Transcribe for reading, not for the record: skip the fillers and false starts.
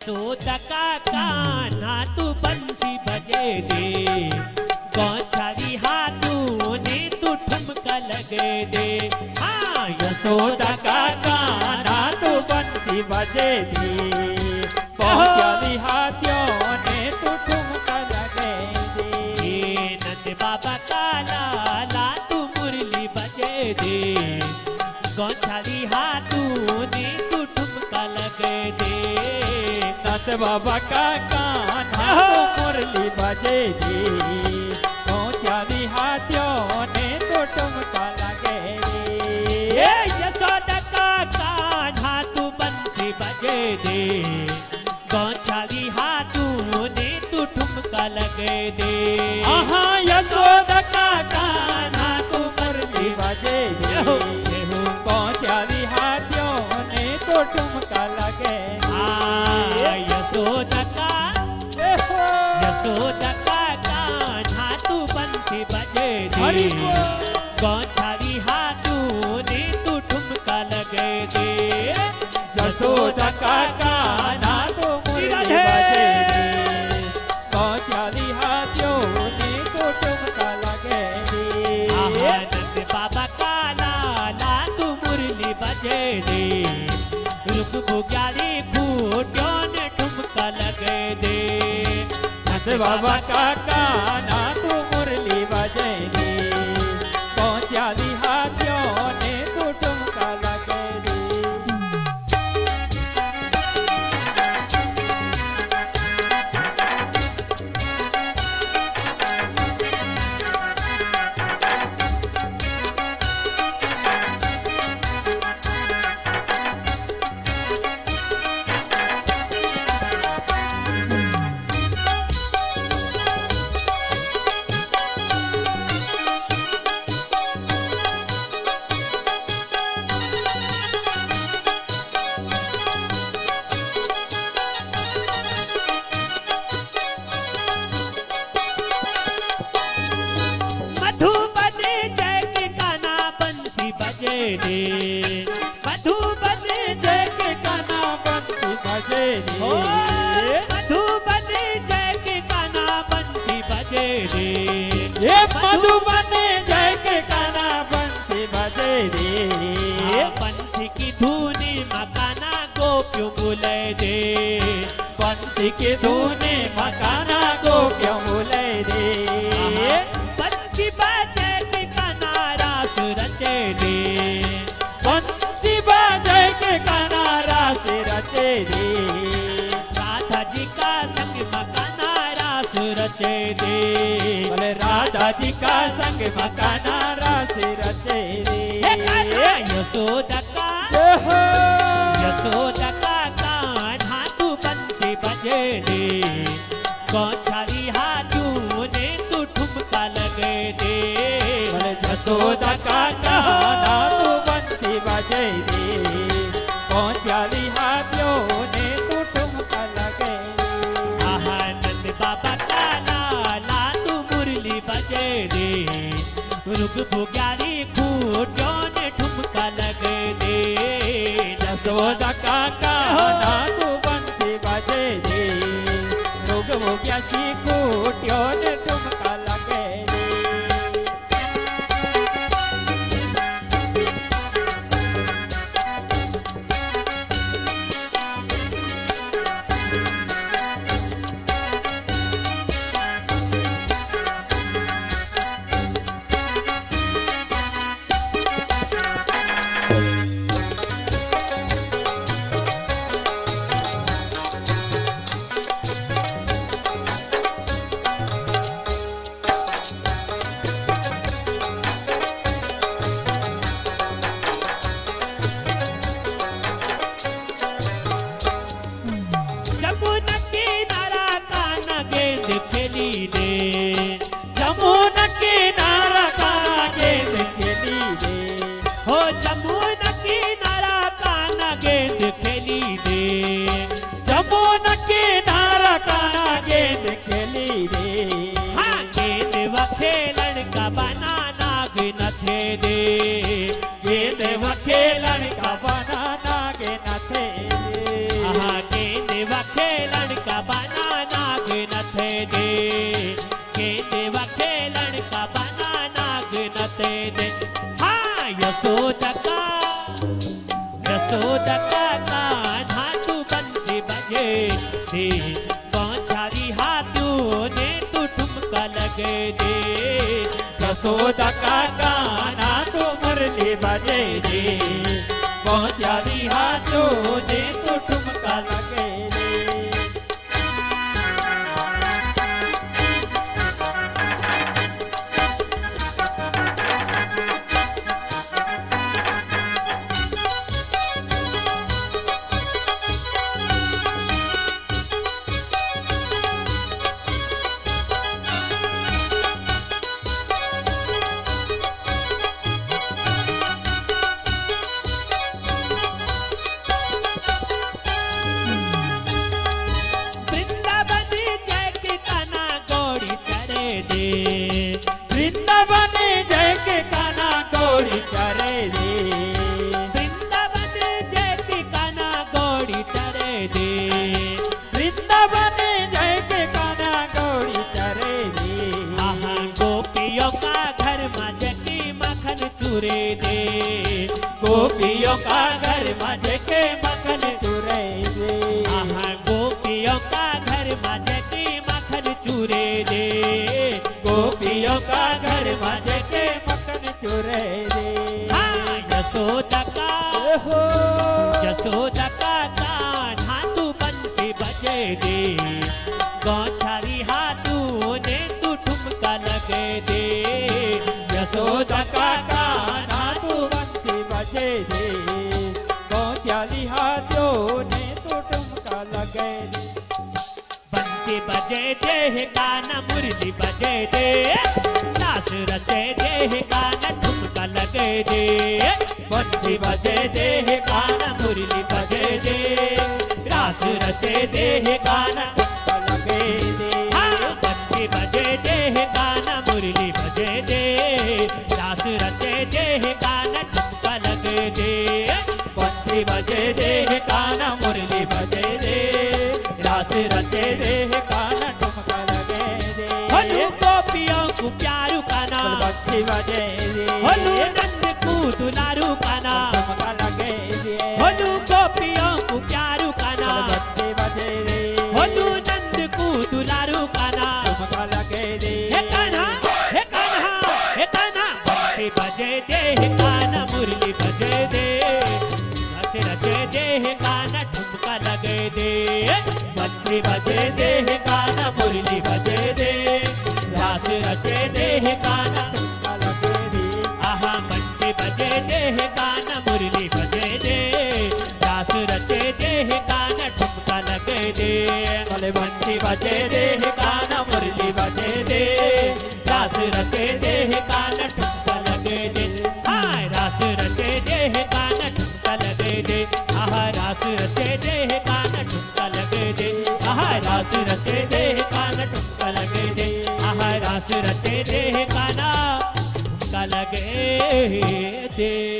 सोदा का कान्हा तू बंसी बजे दे, गौछारी हाथों ने तू ठुमका लगे दे। हाँ यशोदा का कान्हा तू बंसी बजे दे, गौछारी हाथों ने तू ठुमका लगे दे। नंद बाबा का लाला तू मुरली बजे दे, गौछारी हाथों ने तू ठुमका लगे दे। नंद बाबा का कान्हा तू मुरली बजे दे, गौछारी हाथों ने तू ठुमका लगे दे। यशोदा का कान्हा तू बंसी बजे दे, गौछारी हाथों ने तू ठुमका लगे दे। यशोदा का कान्हा तू मुरली बजे दे, गौछारी हाथों ने तू ठुमका लगे दे। यशोदा का कान्हा तू बंसी बजे दे, गौछारी हाथों ने तू ठुमका लगे दे। यशोदा का कान्हा तू मुरली बजे दे, गौछारी हाथों ने तू ठुमका लगे दे। नंद बाबा का लाला तू मुरली बजे दे, रुक भुग्यारी खूटियों ने ठुमका लगे दे। नंद बाबा का कान्हा तू मुरली बजे दे, गौछारी हाथों ने तू ठुमका लगे दे। मधुबन जय के कान्हा बंसी बजे दे, मधुबन जय के कान्हा बंसी बजे ओ दे, मधुबन जय के कान्हा बंसी बजे दे। ये मधुबन जय के कान्हा बंसी बजे दे। बंसी की धुनी मकाना गोपियों बुले दे, बंसी की धुनी मकाना को क्यों बुले दे। बंसी बजे के कान्हा रास रचे दे, बंसी बजे के कान्हा रास रचे दे। राधा जी का संग मकाना रास रचे दे। बोले राधा जी का संग मकाना रास रचे दे। यशोदा का कान्हा तू बंसी बजे दे, गौछारी हाथों ने तू ठुमका लगे दे। बोले यशोदा का कान्हा तू बंसी बजे दे, गौछारी हाथों ने तू ठुमका लगे दे। नंद बाबा का लाला तू मुरली बजे दे, रुक भुग्यारी खूटियों ने ठुमका लगे दे। यशोदा का कान्हा तू बंसी बजे दे, रोग हो गया सी खूटियों ने ठुमका लगे दे। जमुना किनारा कान्हा गेंद खेली दे, जमुना किनारा कान्हा गेंद खेली दे। हो जमुना किनारा कान्हा गेंद खेली दे। जमुना किनारा कान्हा गेंद खेली दे। हाँ गेंद व खेलन का बना नाग न थे दे, गेंद व खेलन का बना नाग न थे दे। गेंद व खेलन दे गौछारी हाथों ने तू ठुमका लगे दे यशोदा का गाना तू मुरली बजे दे पहुंचाली हाथों ने तू ठुमका लगे दे वृंदावन जय के काना गौड़ी चरे दे वृंदावन जय के काना गौड़ी चरे दे वृंदावन जय के काना गौड़ी चरे दे आहा गोपियों का घर मज की मखन चूरे दे गोपियों का घर मज के मखन चुरे दे आहा गोपियों का घर मज की मखन चूरे दे गोपियों का घर मज के मखन चुरे दे हाँ, यशोदा का कान्हा तू बंसी बजे दे गौछारी हाथों ने तू ठुमका लगे दे यशोदा का कान्हा तू बंसी बजे दे गौछाली हाथों ने तू ठुमका लगे दे बंसी बजे दे गाना मुरली बजे दे दास रचे दे गाना ठुमका लगे दे बंसी बजे दे गाना मुरली बजे दे रास रचे दे गाना ठुमका लगे दे हाँ, बंसी बजे दे गाना मुरली बजे दे रास रचे दे गाना ठुमका लगे दे बंसी बजे दे गाना मुरली बजे दे रास रचे दे गाना ठुमका लगे दे होलू गोपियों को प्यारू काना बंसी बजे दे होलू नंद को दुलारू काना ठुमका लगे दे होलू गोपियों को प्यारू काना बंसी बजे दे होलू नंद को दुलारू काना ठुमका लगे दे हे कान्हा हे कान्हा हे कान्हा बंसी बजे दे गाना मुरली बजे दे रस रचे दे गाना ठुमका लगे दे बंसी बजे दे गाना मुरली बजे दे रास रचे दे गाना ठुमका लगे दे आहा बंसी बजे दे गाना मुरली बजे दे रास रचे दे गाना ठुमका लगे दे भले बंसी बजे दे गाना मुरली बजे दे रास रचे दे गाना ठुमका लगे दे हाय रास रचे दे गाना ठुमका लगे दे आहा रास रचे दे गाना ठुमका लगे दे आहा रास रचे दे गाना ठुमका लगे दे आहा रास रचे दे गाना ठुमका लगे दे